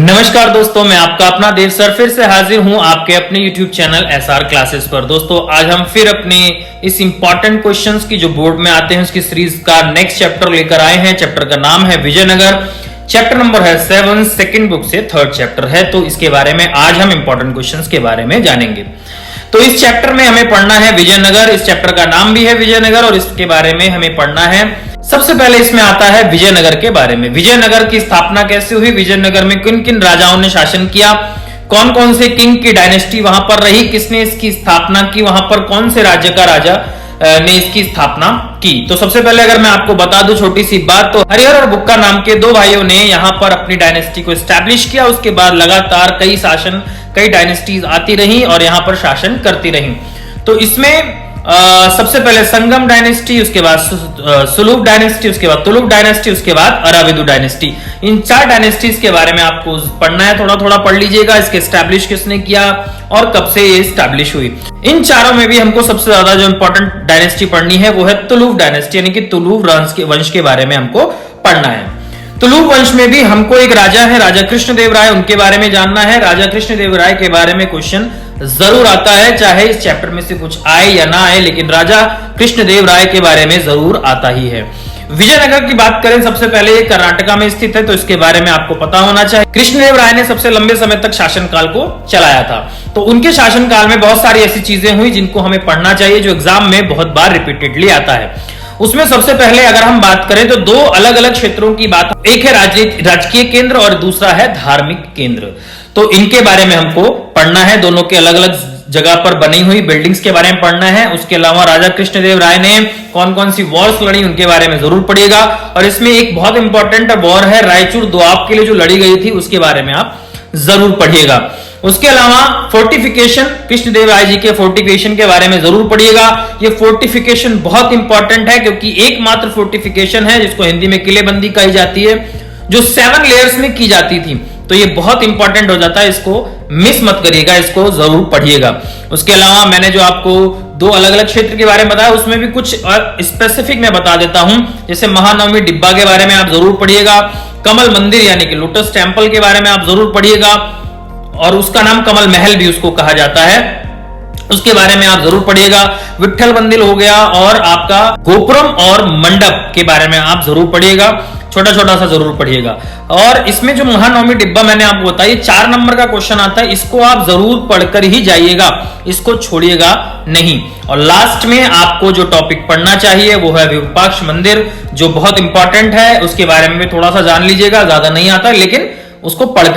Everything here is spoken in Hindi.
नमस्कार दोस्तों, मैं आपका अपना देव सर फिर से हाजिर हूं आपके अपने YouTube चैनल SR क्लासेस पर। दोस्तों आज हम फिर अपने इस इंपॉर्टेंट क्वेश्चंस की जो बोर्ड में आते हैं उसकी सीरीज का नेक्स्ट चैप्टर लेकर आए हैं। चैप्टर का नाम है विजयनगर, चैप्टर नंबर है 7, सेकंड बुक से थर्ड चैप्टर है। तो इसके बारे में आज हम इंपॉर्टेंट क्वेश्चंस के बारे में जानेंगे। तो इस चैप्टर में हमें पढ़ना है विजयनगर, इस चैप्टर का नाम भी है विजयनगर और इसके बारे में हमें पढ़ना है। सबसे पहले इसमें आता है विजयनगर के बारे में। विजयनगर की स्थापना कैसे हुई, विजयनगर में किन किन राजाओं ने शासन किया, कौन कौन से किंग की डायनेस्टी वहां पर रही, किसने इसकी स्थापना की, वहां पर कौन से राज्य का राजा ने इसकी स्थापना की। तो सबसे पहले अगर मैं आपको बता दूं छोटी सी बात, तो हरिहर और बुक्का नाम के दो भाइयों ने यहां पर अपनी डायनेस्टी को एस्टैब्लिश किया। उसके बाद लगातार कई डायनेस्टीज आती रही और यहां पर शासन करती रही। तो इसमें सबसे पहले संगम डायनेस्टी, उसके बाद सुलूक डायनेस्टी, उसके बाद तुलुक डायनेस्टी, उसके बाद अराविदु डायनेस्टी। इन चार डायनेस्टीज के बारे में आपको पढ़ना है, थोड़ा थोड़ा पढ़ लीजिएगा। इसके एस्टैब्लिश किसने किया और कब से ये एस्टैब्लिश हुई। इन चारों में भी हमको सबसे ज्यादा जो इंपॉर्टेंट डायनेस्टी पढ़नी है वो है तुलुक डायनेस्टी, यानी कि तुलुक वंश के बारे में हमको पढ़ना है। तुलुक वंश में भी हमको एक राजा है, राजा कृष्णदेव राय, उनके बारे में जानना है। राजा कृष्णदेव राय के बारे में क्वेश्चन जरूर आता है, चाहे इस चैप्टर में से कुछ आए या ना आए, लेकिन राजा कृष्णदेव राय के बारे में जरूर आता ही है। विजयनगर की बात करें, सबसे पहले ये कर्नाटका में स्थित है, तो इसके बारे में आपको पता होना चाहिए। कृष्णदेव राय ने सबसे लंबे समय तक शासनकाल को चलाया था। तो उनके शासनकाल में बहुत सारी ऐसी चीजें हुई जिनको हमें पढ़ना चाहिए, जो एग्जाम में बहुत बार रिपीटेडली आता है। उसमें सबसे पहले अगर हम बात करें तो दो अलग अलग क्षेत्रों की बात, एक है राजकीय केंद्र और दूसरा है धार्मिक केंद्र। तो इनके बारे में हमको पढ़ना है, दोनों के अलग अलग जगह पर बनी हुई बिल्डिंग्स के बारे में पढ़ना है। उसके अलावा राजा कृष्णदेव राय ने कौन कौन सी वॉर्स लड़ी उनके बारे में जरूर पढ़िएगा। और इसमें एक बहुत इंपॉर्टेंट वॉर है रायचूर दोआब के लिए जो लड़ी गई थी, उसके बारे में आप जरूर पढ़िएगा। उसके अलावा फोर्टिफिकेशन, कृष्णदेव राय जी के फोर्टिफिकेशन के बारे में जरूर पढ़िएगा। ये फोर्टिफिकेशन बहुत इंपॉर्टेंट है क्योंकि एकमात्र फोर्टिफिकेशन है जिसको हिंदी में किलेबंदी कही जाती है, जो 7 लेयर्स में की जाती थी। तो ये बहुत इंपॉर्टेंट हो जाता है, इसको मिस मत करिएगा, इसको जरूर पढ़िएगा। उसके अलावा मैंने जो आपको दो अलग अलग क्षेत्र के बारे में बताया, उसमें भी कुछ स्पेसिफिक मैं बता देता हूं। जैसे महानवमी डिब्बा के बारे में आप जरूर पढ़िएगा। कमल मंदिर यानी कि लोटस टेम्पल के बारे में आप जरूर पढ़िएगा, और उसका नाम कमल महल भी उसको कहा जाता है, उसके बारे में आप जरूर पढ़िएगा। विट्ठल मंदिर हो गया, और आपका गोपुरम और मंडप के बारे में आप जरूर पढ़िएगा, छोटा छोटा सा जरूर पढ़िएगा। और इसमें जो महानवमी डिब्बा मैंने आपको बताया, 4 नंबर का क्वेश्चन आता है, इसको आप जरूर पढ़कर ही जाइएगा, इसको छोड़िएगा नहीं। और लास्ट में आपको जो टॉपिक पढ़ना चाहिए वो है विरूपाक्ष मंदिर, जो बहुत इंपॉर्टेंट है, उसके बारे में भी थोड़ा सा जान लीजिएगा। ज्यादा नहीं आता लेकिन उसको पढ़कर